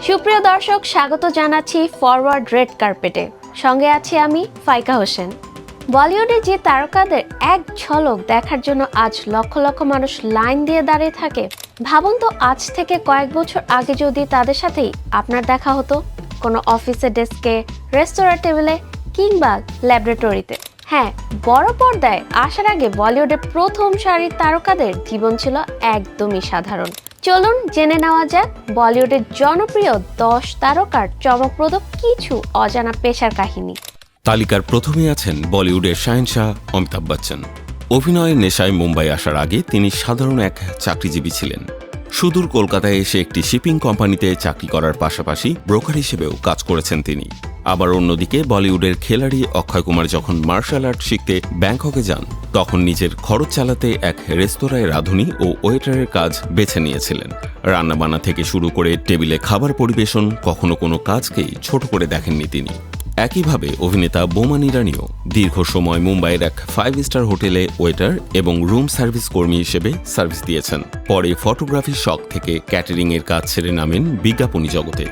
সুপ্রিয় দর্শক, স্বাগত জানাচ্ছি ফরওয়ার্ড রেড কার্পেটে। সঙ্গে আছি আমি ফাইকা হোসেন। বলিউডে যে তারকাদের এক ঝলক দেখার জন্য আজ লক্ষ লক্ষ মানুষ লাইন দিয়ে দাঁড়িয়ে থাকে, ভাবুন তো আজ থেকে কয়েক বছর আগে যদি তাদের সাথেই আপনার দেখা হতো, কোনো অফিসের ডেস্কে, রেস্তোরাঁ টেবিলে কিংবা ল্যাবরেটরিতে। হ্যাঁ, বড় পর্দায় আসার আগে বলিউডের প্রথম সারির তারকাদের জীবন ছিল একদমই সাধারণ। চলুন জেনে নেওয়া যাক বলিউডের জনপ্রিয় 10 তারকার চমকপ্রদ কিছু অজানা পেশার কাহিনী। তালিকার প্রথমে আছেন বলিউডের শাহেনশাহ অমিতাভ বচ্চন। অভিনয়ের নেশায় মুম্বাই আসার আগে তিনি সাধারণ এক চাকরিজীবী ছিলেন। সুদূর কলকাতায় এসে একটি শিপিং কোম্পানিতে চাকরি করার পাশাপাশি ব্রোকার হিসেবেও কাজ করেছেন তিনি। আবার অন্যদিকে বলিউডের খেলাড়ি অক্ষয় কুমার যখন মার্শাল আর্ট শিখতে ব্যাংককে যান, তখন নিজের খরচ চালাতে এক রেস্তোরাঁয় রাঁধুনি ও ওয়েটারের কাজ বেছে নিয়েছিলেন। রান্নাবান্না থেকে শুরু করে টেবিলে খাবার পরিবেশন, কখনো কোনো কাজকেই ছোট করে দেখেননি তিনি। একইভাবে অভিনেতা বোমান ইরানিও দীর্ঘ সময় মুম্বাইয়ের এক 5 স্টার হোটেলে ওয়েটার এবং রুম সার্ভিস কর্মী হিসেবে সার্ভিস দিয়েছেন। পরে ফটোগ্রাফির শখ থেকে ক্যাটারিং এর কাজ ছেড়ে নামেন বিজ্ঞাপনী জগতে।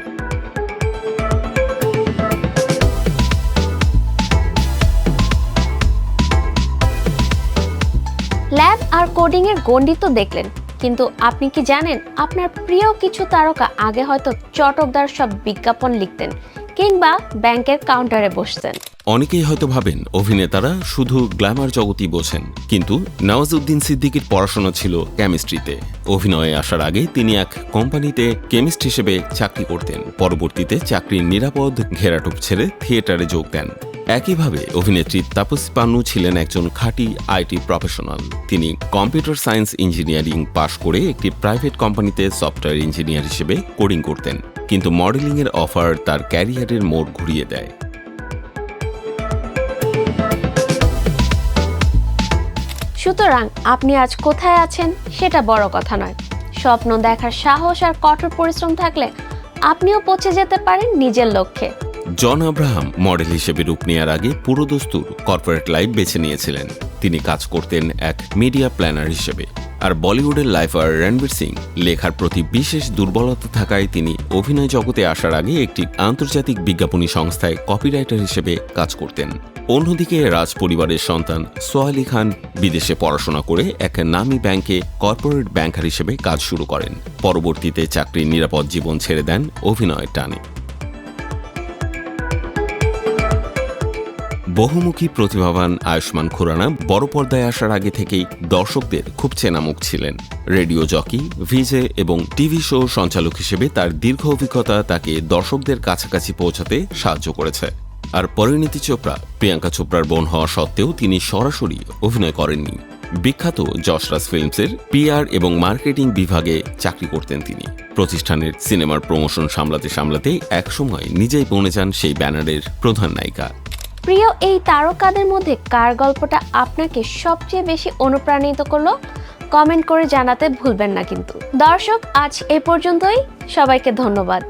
ল্যাব আর কোডিং এর গণ্ডি তো দেখলেন, কিন্তু আপনি কি জানেন আপনার প্রিয় কিছু তারকা আগে হয়তো চটকদার সব বিজ্ঞাপন লিখতেন কিংবা ব্যাংকের কাউন্টারে বসতেন। অনেকেই হয়তো ভাবেন অভিনেতারা শুধু গ্ল্যামার জগতই বোঝেন, কিন্তু নওয়াজউদ্দিন সিদ্দিকীর পড়াশোনা ছিল কেমিস্ট্রিতে। অভিনয়ে আসার আগে তিনি এক কোম্পানিতে কেমিস্ট হিসেবে চাকরি করতেন। পরবর্তীতে চাকরির নিরাপদ ঘেরাটোপ ছেড়ে থিয়েটারে যোগ দেন। একইভাবে অভিনেত্রী তাপসী পান্নু ছিলেন একজন খাঁটি আইটি প্রফেশনাল। তিনি কম্পিউটার সায়েন্স ইঞ্জিনিয়ারিং পাশ করে একটি প্রাইভেট কোম্পানিতে সফটওয়্যার ইঞ্জিনিয়ার হিসেবে কোডিং করতেন, কিন্তু মডেলিংয়ের অফার তার ক্যারিয়ারের মোড় ঘুরিয়ে দেয়। সুতরাং আপনি আজ কোথায় আছেন সেটা বড় কথা নয়, স্বপ্ন দেখার সাহস আর কঠোর পরিশ্রম থাকলে আপনিও পৌঁছে যেতে পারেন নিজের লক্ষ্যে। জন আব্রাহাম মডেল হিসেবে রূপ নেওয়ার আগে পুরোদস্তুর কর্পোরেট লাইফ বেছে নিয়েছিলেন। তিনি কাজ করতেন এক মিডিয়া প্ল্যানার হিসেবে। আর বলিউডের লাইফার রণবীর সিং লেখার প্রতি বিশেষ দুর্বলতা থাকায় তিনি অভিনয় জগতে আসার আগে একটি আন্তর্জাতিক বিজ্ঞাপনী সংস্থায় কপিরাইটার হিসেবে কাজ করতেন। অন্যদিকে রাজ পরিবারের সন্তান সোয়া আলী খান বিদেশে পড়াশোনা করে এক নামী ব্যাংকে কর্পোরেট ব্যাংকার হিসেবে কাজ শুরু করেন। পরবর্তীতে চাকরির নিরাপদ জীবন ছেড়ে দেন অভিনয়ের টানে। বহুমুখী প্রতিভাবান আয়ুষ্মান খুরানা বড় পর্দায় আসার আগে থেকেই দর্শকদের খুব চেনা মুখ ছিলেন। রেডিও জকি, ভিজে এবং টিভি শো সঞ্চালক হিসেবে তার দীর্ঘ অভিজ্ঞতা তাকে দর্শকদের কাছাকাছি পৌঁছাতে সাহায্য করেছে। আর পরিণীতি চোপড়া প্রিয়াঙ্কা চোপড়ার বোন হওয়া সত্ত্বেও তিনি সরাসরি অভিনয় করেননি। বিখ্যাত যশরাজ ফিল্মসের পিআর এবং মার্কেটিং বিভাগে চাকরি করতেন তিনি। প্রতিষ্ঠানের সিনেমার প্রমোশন সামলাতে সামলাতে একসময় নিজেই বনে যান সেই ব্যানারের প্রধান নায়িকা। প্রিয় এই তারকাদের মধ্যে কার গল্পটা আপনাকে সবচেয়ে বেশি অনুপ্রাণিত করলো কমেন্ট করে জানাতে ভুলবেন না কিন্তু। দর্শক, আজ এ পর্যন্তই। সবাইকে ধন্যবাদ।